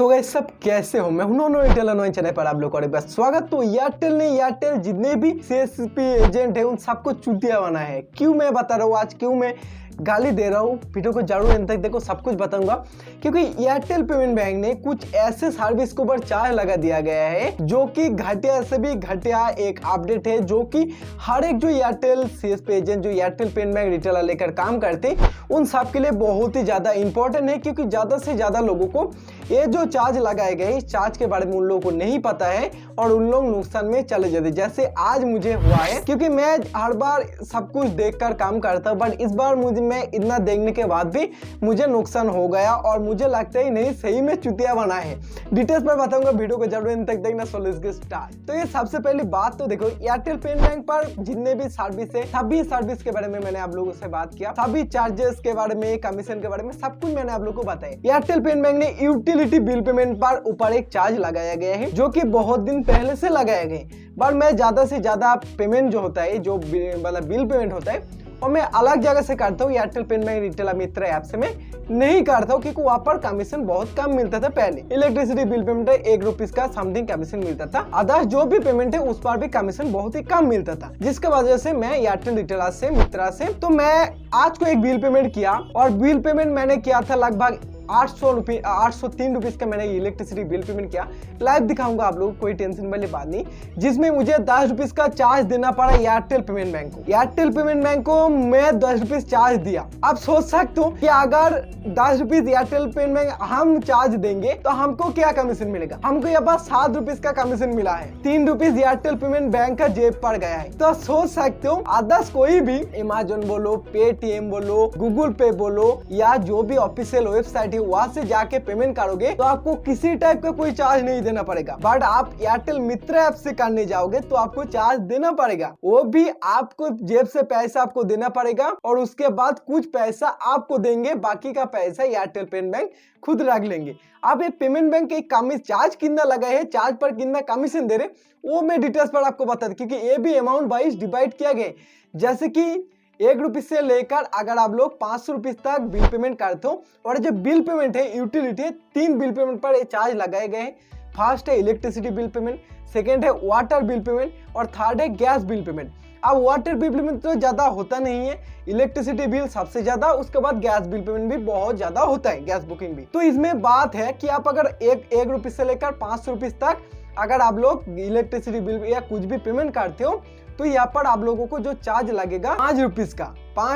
तो गाइस सब कैसे हो? मैं हूं एयरटेल चैनल पर आप लोग का बस स्वागत। तो एयरटेल जितने भी सीएसपी एजेंट है उन सबको चूतिया बना है। क्यों मैं बता रहा हूँ आज, क्यों मैं गाली दे रहा हूँ, वीडियो को जरूर अंत तक देखो, सब कुछ बताऊंगा। क्योंकि एयरटेल पेमेंट बैंक ने कुछ ऐसे सर्विस के ऊपर चार्ज लगा दिया गया है जो कि घटिया से भी घटिया एक अपडेट है, जो कि हर एक जो एयरटेल सीएसपी एजेंट जो एयरटेल पेमेंट बैंक रिटेलर लेकर काम करते उन सब के लिए बहुत ही ज्यादा इंपॉर्टेंट है। क्योंकि ज्यादा से ज्यादा लोगों को ये जो चार्ज लगाए गए इस चार्ज के बारे में उन लोगों को नहीं पता है और उन लोग नुकसान में चले जाते, जैसे आज मुझे हुआ है। क्योंकि मैं हर बार सब कुछ देखकर काम करता हूँ, बट इस बार मैं इतना देखने के बाद भी मुझे नुकसान हो गया और मुझे लगता ही नहीं सही में चुतिया बना है। डिटेल्स पर बताऊंगा, वीडियो को जरूर अंत तक देखना। So let's get start. तो ये सबसे पहली बात तो देखो, एयरटेल पेमेंट बैंक पर जितने भी सर्विस है सभी सर्विस के बारे में मैंने आप लोगों से बात किया, सभी चार्जेस के बारे में, कमीशन के बारे में, सब कुछ मैंने आप लोगों को बताया। एयरटेल पेमेंट बैंक ने यूटिलिटी बिल पेमेंट पर ऊपर एक चार्ज लगाया गया है जो कि बहुत दिन पहले से लगाया गया है। पर मैं ज्यादा से ज्यादा पेमेंट जो होता है, जो मतलब बिल पेमेंट होता है, और मैं अलग जगह से करता हूँ। एयरटेल पेमेंट बैंक रिटेलर मित्र ऐप से मैं नहीं करता हूँ क्योंकि वहाँ पर कमीशन बहुत कम मिलता था। पहले इलेक्ट्रिसिटी बिल पेमेंट है ₹1 का समथिंग कमीशन मिलता था, अदर्स जो भी पेमेंट है उस पर भी कमीशन बहुत ही कम मिलता था, जिसके वजह से मैं एयरटेल रिटेलर से मित्रा से तो मैं आज को एक बिल पेमेंट किया और बिल पेमेंट मैंने किया था लगभग 803 रुपीज का मैंने इलेक्ट्रिसिटी बिल पेमेंट किया। लाइव दिखाऊंगा आप लोग, कोई टेंशन वाली बात नहीं, जिसमें मुझे 10 रुपीज का चार्ज देना पड़ा एयरटेल पेमेंट बैंक को। एयरटेल पेमेंट बैंक को मैं 10 रुपीज चार्ज दिया। आप सोच सकते हो कि अगर 10 रुपीज एयरटेल पेमेंट बैंक हम चार्ज देंगे तो हमको क्या कमीशन मिलेगा। हमको यहाँ पर 7 रुपीज का कमीशन मिला है, 3 रुपीज एयरटेल पेमेंट बैंक का जेब पर गया है। तो सोच सकते हो अदर्स कोई भी अमेजन बोलो, पेटीएम बोलो, गूगल पे बोलो, या जो भी ऑफिशियल वेबसाइट वहां से जाके पेमेंट करोगे तो आपको किसी टाइप का कोई चार्ज नहीं देना पड़ेगा। बट आप एयरटेल मित्र ऐप से करने जाओगे तो आपको चार्ज देना पड़ेगा, वो भी आपको जेब से पैसा आपको देना पड़ेगा और उसके बाद कुछ पैसा आपको देंगे, बाकी का पैसा एयरटेल पेमेंट बैंक खुद रख लेंगे। आप ये पेमेंट बैंक के कमीशन चार्ज कितना लगा है, चार्ज पर कितना कमीशन दे रहे, वो मैं डिटेल्स पर आपको बता दूं, क्योंकि ये भी अमाउंट वाइज डिवाइड किया गया। जैसे कि ₹1 से लेकर अगर आप लोग 500 रुपीज तक बिल पेमेंट करते हो, और जो बिल पेमेंट है यूटिलिटी है, 3 बिल पेमेंट पर चार्ज लगाए गए हैं। फर्स्ट है इलेक्ट्रिसिटी बिल पेमेंट, सेकेंड है वाटर बिल पेमेंट और थर्ड है गैस बिल पेमेंट। अब वाटर बिल पेमेंट तो ज्यादा होता नहीं है, इलेक्ट्रिसिटी बिल सबसे ज्यादा, उसके बाद गैस बिल पेमेंट भी बहुत ज्यादा होता है, गैस बुकिंग भी। तो इसमें बात है कि आप अगर एक रुपये से लेकर 500 रुपीज तक अगर आप लोग इलेक्ट्रिसिटी बिल या कुछ भी पेमेंट करते हो तो यहाँ पर आप लोगों को जो चार्ज लगेगा 5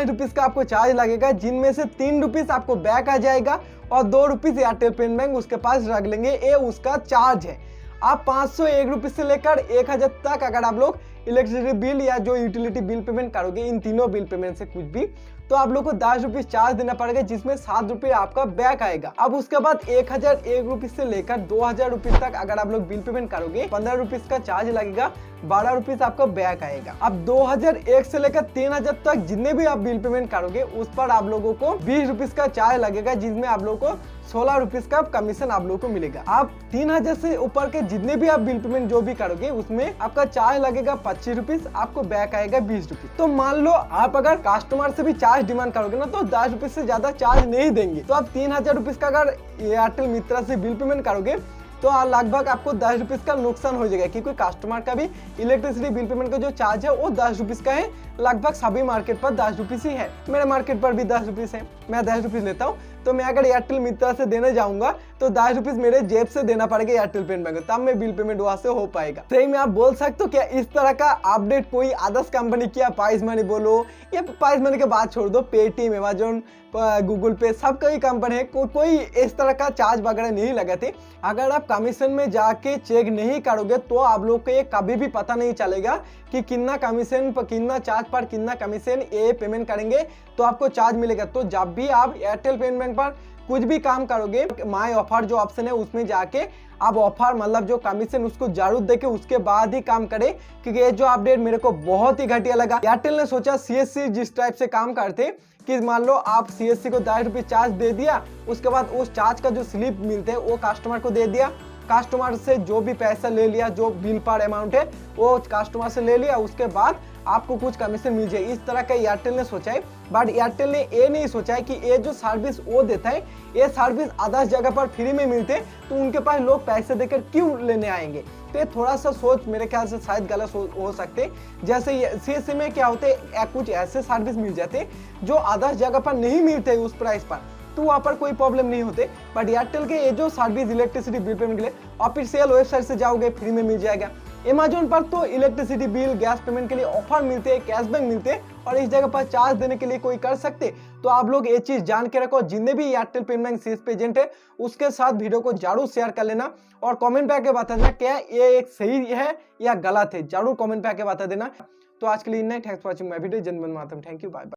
रुपीज का आपको चार्ज लगेगा, जिनमें से 3 रुपीज आपको बैक आ जाएगा और 2 रुपीज एयरटेल पेमेंट बैंक उसके पास रख लेंगे। ये उसका चार्ज है। आप 501 रुपीज से लेकर 1000 तक अगर आप लोग इलेक्ट्रिसिटी बिल या जो यूटिलिटी बिल पेमेंट करोगे, इन तीनों बिल पेमेंट से कुछ भी, तो आप लोग को 10 रुपीज चार्ज देना पड़ेगा, जिसमें 7 रुपये आपका बैक आएगा। अब उसके बाद 1001 रुपीज से लेकर 2000 रुपीज तक अगर आप लोग बिल पेमेंट करोगे, 15 रुपीज का चार्ज लगेगा, 12 रुपीज आपका बैक आएगा। अब 2001 से लेकर 3000 तक जितने भी आप बिल पेमेंट करोगे उस पर आप लोगों को 20 रुपीज का चार्ज लगेगा, जिसमें आप लोगों को 16 रुपीज का कमीशन आप लोगों को मिलेगा। आप 3000 से ऊपर के जितने भी आप बिल पेमेंट जो भी करोगे उसमें आपका चार्ज लगेगा 25 रुपीज, आपको बैक आएगा 20 रुपीज। तो मान लो आप अगर कस्टमर से भी चार्ज डिमांड करोगे ना तो 10 रुपीज से ज्यादा चार्ज नहीं देंगे। तो आप 3000 रुपीज का अगर एयरटेल मित्रा से बिल पेमेंट करोगे तो लगभग आपको 10 रुपीज का नुकसान हो जाएगा, क्योंकि कस्टमर का भी इलेक्ट्रिसिटी बिल पेमेंट का जो चार्ज है वो 10 रुपीज का है। लगभग सभी मार्केट पर 10 रुपीज ही है, मेरे मार्केट पर भी 10 रुपीज है, मैं 10 रुपीज लेता हूँ। तो मैं अगर एयरटेल मित्रा से देने जाऊंगा तो 10 रुपीज मेरे जेब से देना पड़ेगा एयरटेल पेमेंट बैंक, तब मैं बिल पेमेंट वहां से हो पाएगा। सही में आप बोल सकते हो क्या इस तरह का अपडेट कोई अदर्स कंपनी किया, प्राइस मनी बोलो या प्राइस मनी के बाद छोड़ दो, पेटीएम, अमेजन, गूगल पे, सब कई कंपनी है, कोई इस तरह का चार्ज वगैरह नहीं लगाते। अगर आप कमीशन में जाके चेक नहीं करोगे तो आप लोग को ये कभी भी पता नहीं चलेगा कि कितना कमीशन पर, कितना चार्ज पर कितना कमीशन ये पेमेंट करेंगे तो आपको चार्ज मिलेगा। तो जब भी आप एयरटेल पेमेंट बैंक पर कुछ भी काम करोगे, माय ऑफर जो ऑप्शन है उसमें जाके आप ऑफर मतलब जो कमीशन उसको जरूर देके उसके बाद ही काम करें, क्योंकि ये जो अपडेट मेरे को बहुत ही घटिया लगा। एयरटेल ने सोचा सीएससी जिस टाइप से काम करते कि मान लो आप सीएससी को 10 रुपये चार्ज दे दिया, उसके बाद उस चार्ज का जो स्लिप मिलते हैं वो कस्टमर को दे दिया, कस्टमर से जो भी पैसा ले लिया, जो बिल पर अमाउंट है वो कस्टमर से ले लिया, उसके बाद आपको कुछ कमीशन मिल जाए, इस तरह का एयरटेल ने सोचा है। बट एयरटेल ने ये नहीं सोचा है कि ये जो सर्विस वो देता है, ये सर्विस आधा जगह पर फ्री में मिलते, तो उनके पास लोग पैसे देकर क्यों लेने आएंगे। तो ये थोड़ा सा सोच मेरे ख्याल से शायद गलत हो सकते। जैसे सीएससी में क्या होते हैं, कुछ ऐसे सर्विस मिल जाते जो आधा जगह पर नहीं मिलते उस प्राइस पर, तो वहाँ पर कोई प्रॉब्लम नहीं होते। बट एयरटेल के ये जो सर्विस इलेक्ट्रिसिटी बिल पेमेंट के लिए ऑफिशियल वेबसाइट से जाओगे फ्री में मिल जाएगा। अमेजोन पर तो इलेक्ट्रिसिटी बिल, गैस पेमेंट के लिए ऑफर मिलते हैं, कैशबैक मिलते हैं, और इस जगह पर चार्ज देने के लिए कोई कर सकते। तो आप लोग ये चीज जान के रखो। जितने भी एयरटेल पेमेंट सीएसपी एजेंट है उसके साथ वीडियो को जरूर शेयर कर लेना और कमेंट पे आके बता देना क्या ये एक सही है या गलत है, जरूर कमेंट पे आके बता देना। तो आज के लिए इतना ही। Thanks for watching my video. जय हिंद, वंदे मातरम। Thank you, bye bye.